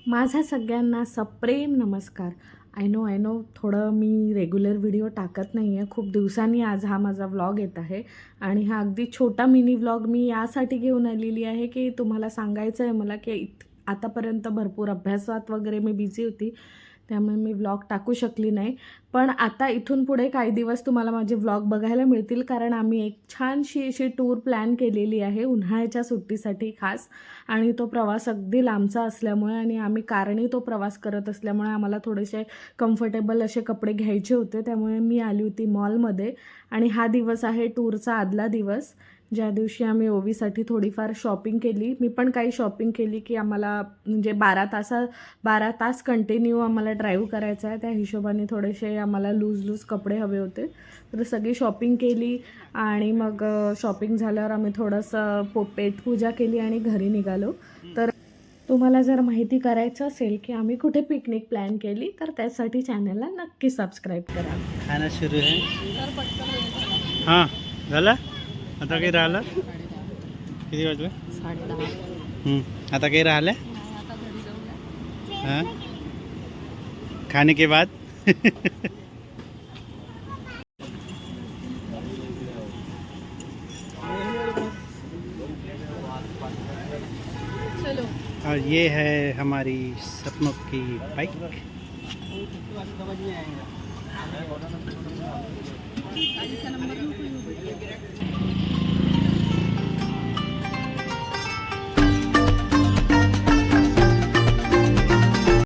माझा सगळ्यांना सप्रेम नमस्कार. आय नो थोडं मी रेग्युलर व्हिडिओ टाकत नाही आहे. खूप दिवसांनी आज हा माझा व्लॉग येत आहे आणि हा अगदी छोटा मिनी व्लॉग मी यासाठी घेऊन आलेली आहे की तुम्हाला सांगायचं आहे मला की आतापर्यंत भरपूर अभ्यासात वगैरे मी बिझी होती, त्यामुळे मी व्लॉग टाकू शकली नाही. पण आता इथून पुढे काही दिवस तुम्हाला माझे व्लॉग बघायला मिळतील, कारण आम्ही एक छानशी अशी टूर प्लॅन केलेली आहे उन्हाळ्याच्या सुट्टीसाठी खास. आणि तो प्रवास अगदी लांबचा असल्यामुळे आणि आम्ही कारने तो प्रवास करत असल्यामुळे आम्हाला थोडेसे कम्फर्टेबल असे कपडे घ्यायचे होते. त्यामुळे मी आली होती मॉलमध्ये आणि हा दिवस आहे टूरचा आदला दिवस, ज्या दिवशी आम्ही ओवीसाठी थोडीफार शॉपिंग केली. मी पण काही शॉपिंग केली की आम्हाला म्हणजे 12 तास कंटिन्यू आम्हाला ड्राईव्ह करायचं आहे. त्या हिशोबाने थोडेसे आम्हाला लूज कपडे हवे होते, तर सगळी शॉपिंग केली. आणि मग शॉपिंग झाल्यावर आम्ही थोडंसं पेटपूजा केली आणि घरी निघालो. तर तुम्हाला जर माहिती करायचं असेल की आम्ही कुठे पिकनिक प्लॅन केली तर त्यासाठी चॅनलला नक्की सबस्क्राईब करा. खाना सुरू आहे. हां झालं. आता काही राहिलं? किती वाजले? 10:30. आता काही राहिलं? हाँ खाने के बाद चलो. और ये है हमारी सपनों की बाइक.